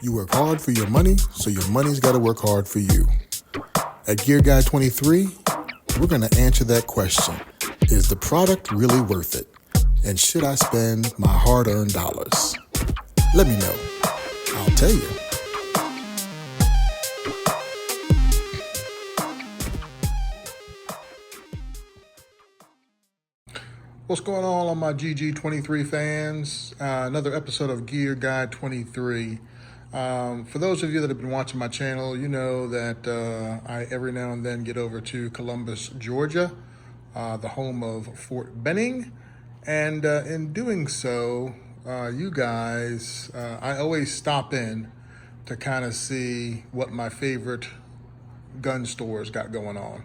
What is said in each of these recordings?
You work hard for your money, so your money's got to work hard for you. At Gear Guy 23, we're going to answer that question. Is the product really worth it? And should I spend my hard-earned dollars? Let me know. I'll tell you. What's going on my GG23 fans? Another episode of Gear Guide 23. For those of you that have been watching my channel, you know that I every now and then get over to Columbus, Georgia, the home of Fort Benning. And in doing so, you guys, I always stop in to kind of see what my favorite gun stores got going on.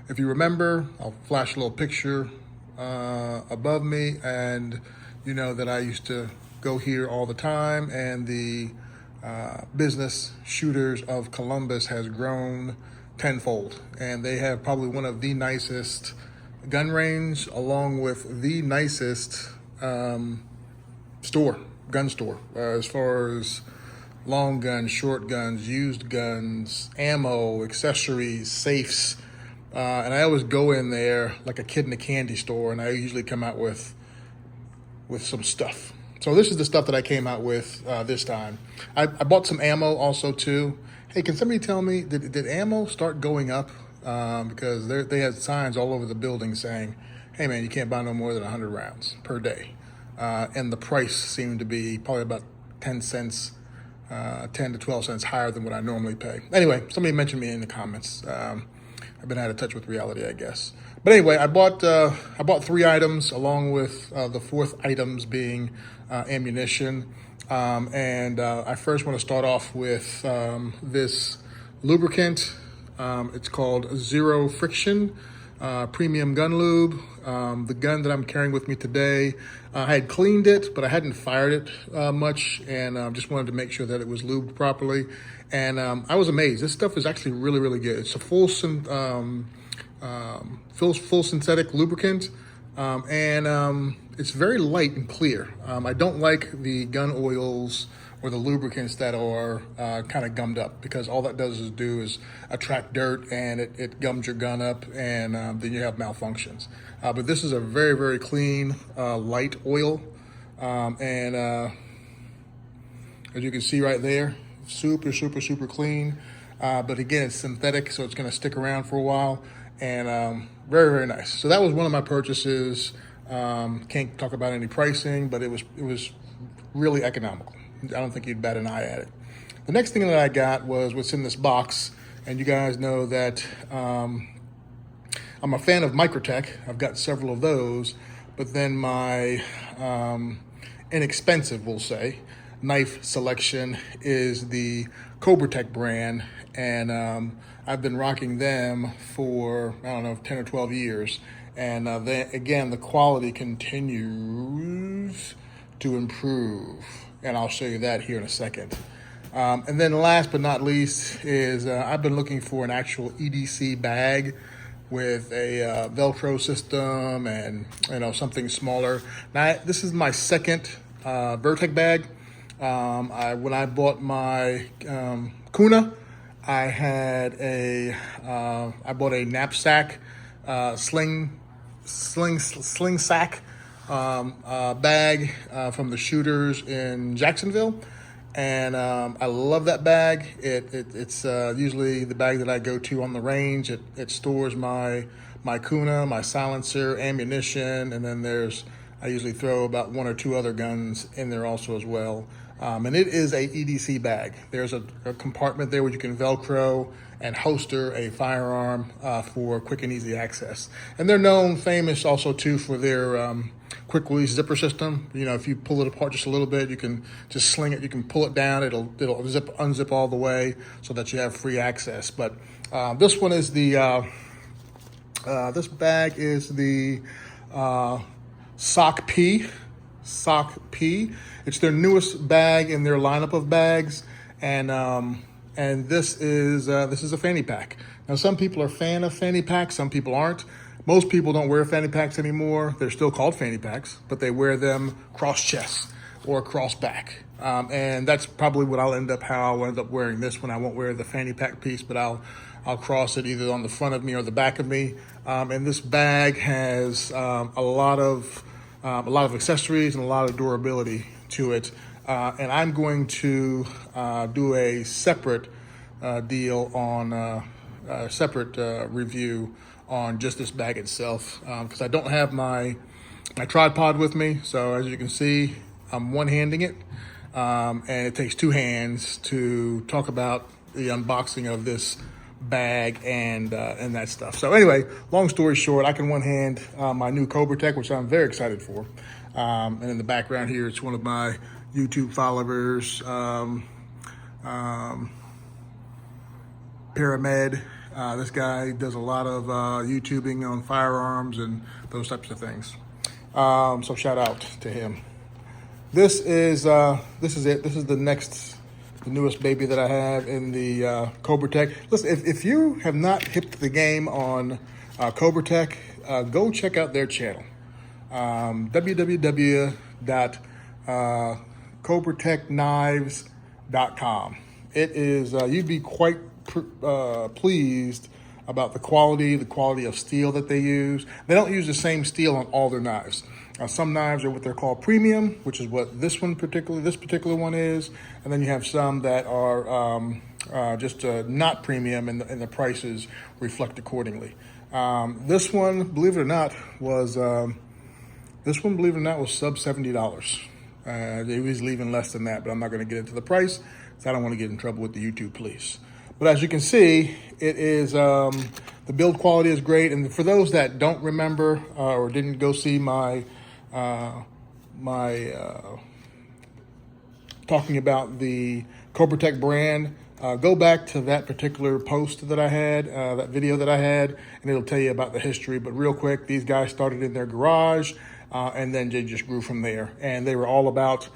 If you remember, I'll flash a little picture above me, and you know that I used to go here all the time, and the business shooters of Columbus has grown tenfold, and they have probably one of the nicest gun range along with the nicest gun store as far as long guns, short guns, used guns, ammo, accessories, safes. And I always go in there like a kid in a candy store, and I usually come out with some stuff. So this is the stuff that I came out with this time. I bought some ammo also too. Hey, can somebody tell me, did ammo start going up? Because they had signs all over the building saying, hey man, you can't buy no more than 100 rounds per day. And the price seemed to be probably about 10 cents, 10 to 12 cents higher than what I normally pay. Anyway, somebody mentioned me in the comments. I've been out of touch with reality, I guess. But anyway, I bought 3 items along with the fourth items being ammunition. And I first want to start off with this lubricant. It's called Zero Friction Premium Gun Lube. The gun that I'm carrying with me today, I had cleaned it, but I hadn't fired it much, and just wanted to make sure that it was lubed properly. And I was amazed. This stuff is actually really, really good. It's a full synthetic lubricant, and it's very light and clear. I don't like the gun oils or the lubricants that are kind of gummed up, because all that does is attract dirt, and it gums your gun up, and then you have malfunctions. But this is a very, very clean, light oil, and as you can see right there, super, super, super clean. But again, it's synthetic, so it's going to stick around for a while, and very, very nice. So that was one of my purchases. Can't talk about any pricing, but it was really economical. I don't think you'd bat an eye at it. The next thing that I got was what's in this box, and you guys know that I'm a fan of Microtech. I've got several of those, but then my inexpensive, we'll say, knife selection is the COBRATEC brand, and I've been rocking them for, I don't know, 10 or 12 years, and again, the quality continues to improve, and I'll show you that here in a second. And then last but not least is I've been looking for an actual EDC bag with a Velcro system and something smaller. Now this is my second Vertec bag. When I bought my Kuna, I bought a knapsack sling sack bag from the shooters in Jacksonville, and I love that bag. It's usually the bag that I go to on the range. It stores my Kuna, my silencer, ammunition, and then I usually throw about 1 or 2 other guns in there also as well. And it is a EDC bag. There's a compartment there where you can Velcro and holster a firearm for quick and easy access. And they're famous also too for their quick release zipper system. You know, if you pull it apart just a little bit, you can just sling it. You can pull it down. It'll unzip all the way so that you have free access. But this one is the this bag is the Sock P. It's their newest bag in their lineup of bags, and this is a fanny pack. Now, some people are a fan of fanny packs, some people aren't. Most people don't wear fanny packs anymore. They're still called fanny packs, but they wear them cross chest or cross back. And that's probably what how I'll end up wearing this one. I won't wear the fanny pack piece, but I'll cross it either on the front of me or the back of me. And this bag has a lot of accessories and a lot of durability to it. And I'm going to do a separate deal on a separate review on just this bag itself, because I don't have my tripod with me. So as you can see, I'm one-handing it, and it takes two hands to talk about the unboxing of this bag and that stuff. So anyway, long story short, I can one-hand my new COBRATEC, which I'm very excited for. And in the background here, it's one of my YouTube followers, Pyramid. This guy does a lot of YouTubing on firearms and those types of things. So shout out to him. This is it. This is the newest baby that I have in the COBRATEC. Listen, if you have not hipped the game on COBRATEC, go check out their channel. www.COBRATEKKnives.com. It is, you'd be quite pleased about the quality of steel that they use. They don't use the same steel on all their knives. Some knives are what they're called premium, which is what this particular one is. And then you have some that are just not premium, and the prices reflect accordingly. This one, believe it or not, was sub $70. They was leaving less than that, but I'm not going to get into the price, so I don't want to get in trouble with the YouTube police. But as you can see, it is the build quality is great. And for those that don't remember or didn't go see my talking about the COBRATEC brand, go back to that particular post that I had, that video that I had, and it'll tell you about the history. But real quick, these guys started in their garage, and then they just grew from there. And they were all about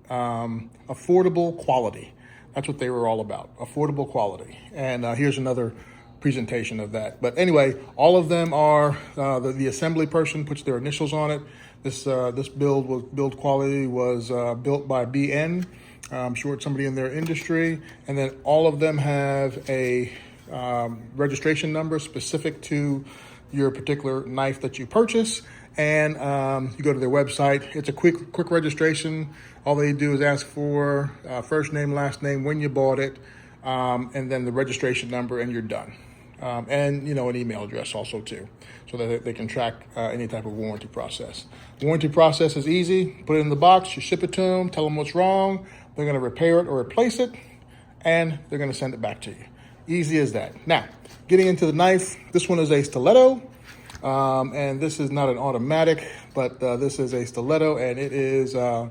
affordable quality. That's what they were all about, affordable quality. And here's another presentation of that. But anyway, all of them are, the assembly person puts their initials on it. This build quality was built by BN. I'm sure it's somebody in their industry. And then all of them have a registration number specific to your particular knife that you purchase. And you go to their website. It's a quick registration. All they do is ask for first name, last name, when you bought it, and then the registration number, and you're done. And an email address also too, so that they can track any type of warranty process. The warranty process is easy. Put it in the box, you ship it to them, tell them what's wrong. They're going to repair it or replace it, and they're going to send it back to you. Easy as that. Now, getting into the knife, this one is a stiletto. And this is not an automatic, but this is a stiletto, and it is the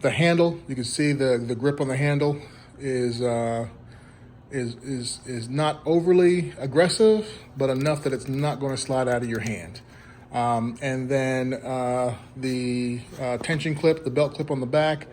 handle. You can see the grip on the handle is not overly aggressive, but enough that it's not going to slide out of your hand. And then the tension clip, the belt clip on the back,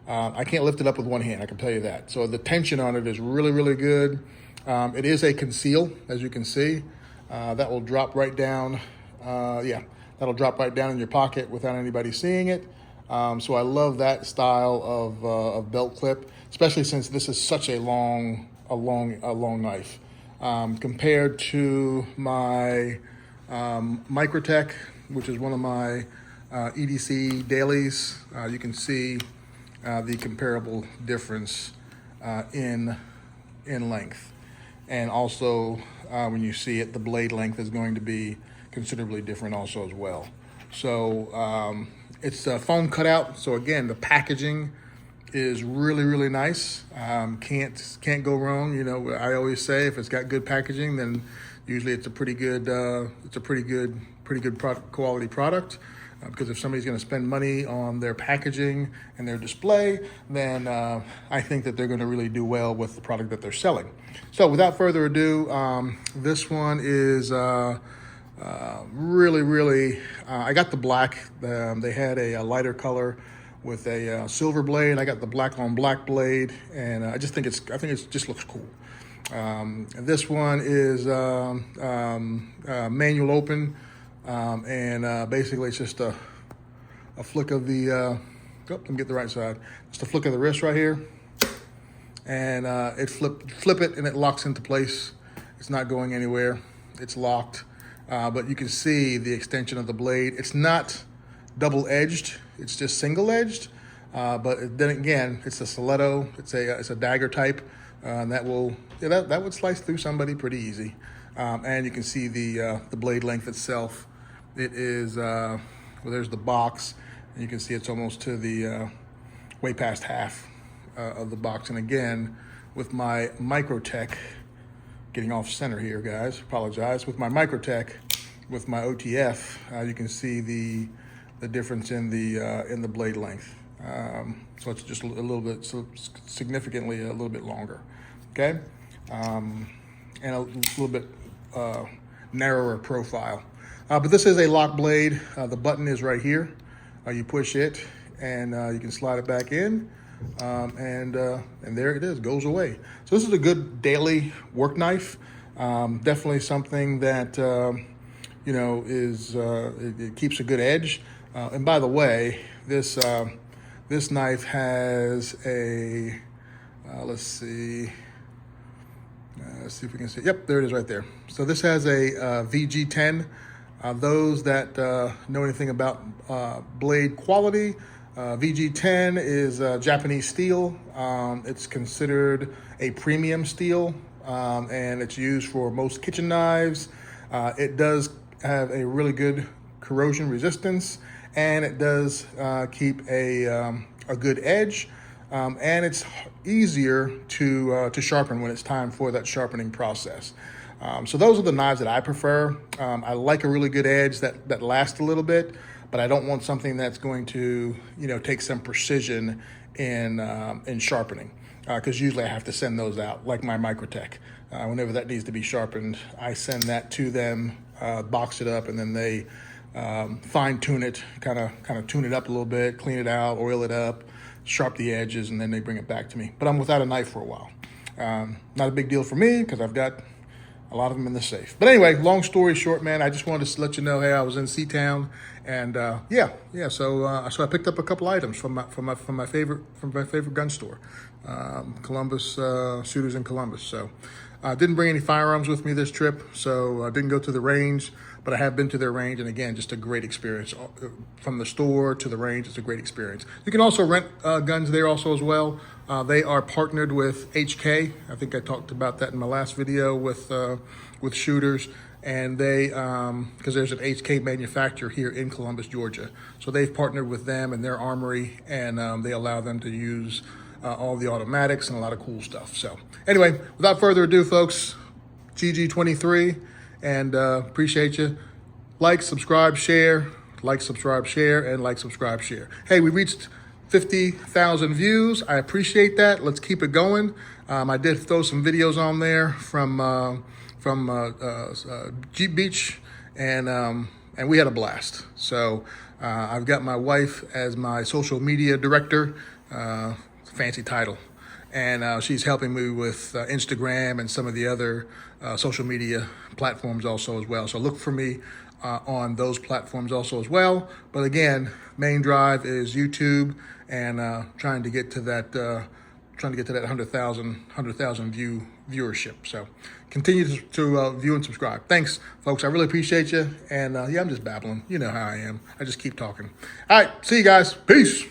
I can't lift it up with one hand, I can tell you that. So the tension on it is really, really good. It is a conceal, as you can see. That will drop right down. That'll drop right down in your pocket without anybody seeing it. So I love that style of belt clip, especially since this is such a long knife. Compared to my Microtech, which is one of my EDC dailies, you can see the comparable difference in length. And also, when you see it, the blade length is going to be considerably different also as well. So it's a foam cutout. So again, the packaging is really, really nice. Can't go wrong. I always say if it's got good packaging, then usually it's a pretty good quality product. Because if somebody's going to spend money on their packaging and their display, then I think that they're going to really do well with the product that they're selling. So without further ado, this one is really, really, I got the black. They had a lighter color with a silver blade. I got the black on black blade, and I think it just looks cool. This one is manual open. And basically it's just a flick of the, let me get the right side. Just a flick of the wrist right here. And it flip it and it locks into place. It's not going anywhere. It's locked. But you can see the extension of the blade. It's not double-edged. It's just single-edged. But then again, it's a stiletto. It's a dagger type. And that would slice through somebody pretty easy. And you can see the blade length itself. It is, well, there's the box. And you can see it's almost to the, way past half of the box. And again, with my Microtech, getting off center here, guys, apologize. With my Microtech, with my OTF, you can see the difference in the blade length. So it's just a little bit, so significantly a little bit longer, okay? And a little bit narrower profile. But this is a lock blade. The button is right here. You push it and you can slide it back in. And there it is, goes away. So this is a good daily work knife. Definitely something that, you know, it keeps a good edge. And by the way, this knife has a, let's see if we can see. Yep, there it is right there. So this has a VG10. Those that know anything about blade quality, VG10 is Japanese steel. It's considered a premium steel, and it's used for most kitchen knives. It does have a really good corrosion resistance, and it does keep a good edge, and it's easier to sharpen when it's time for that sharpening process. So those are the knives that I prefer. I like a really good edge that lasts a little bit, but I don't want something that's going to, you know, take some precision in sharpening, because usually I have to send those out, like my Microtech. Whenever that needs to be sharpened, I send that to them, box it up, and then they fine tune it, kind of tune it up a little bit, clean it out, oil it up, sharp the edges, and then they bring it back to me. But I'm without a knife for a while. Not a big deal for me because I've got a lot of them in the safe. But anyway, long story short, man, I just wanted to let you know, hey, I was in C-Town, and so I picked up a couple items from my favorite gun store, Columbus, Shooters in Columbus. So I didn't bring any firearms with me this trip, so I didn't go to the range, but I have been to their range, and again, just a great experience. From the store to the range, it's a great experience. You can also rent guns there also as well. They are partnered with HK. I think I talked about that in my last video with Shooters, and they, because there's an HK manufacturer here in Columbus, Georgia. So they've partnered with them and their armory, and they allow them to use all the automatics and a lot of cool stuff. So anyway, without further ado, folks, GG23, and appreciate you. Like, subscribe, share, like, subscribe, share, and like, subscribe, share. Hey, we reached 50,000 views. I appreciate that. Let's keep it going. I did throw some videos on there from Jeep Beach, and we had a blast. So I've got my wife as my social media director, fancy title, and she's helping me with Instagram and some of the other social media platforms also as well. So look for me on those platforms also as well. But again, main drive is YouTube, and trying to get to that 100,000 viewership. So continue to view and subscribe. Thanks, folks. I really appreciate you. And yeah, I'm just babbling. You know how I am. I just keep talking. All right, see you guys. Peace.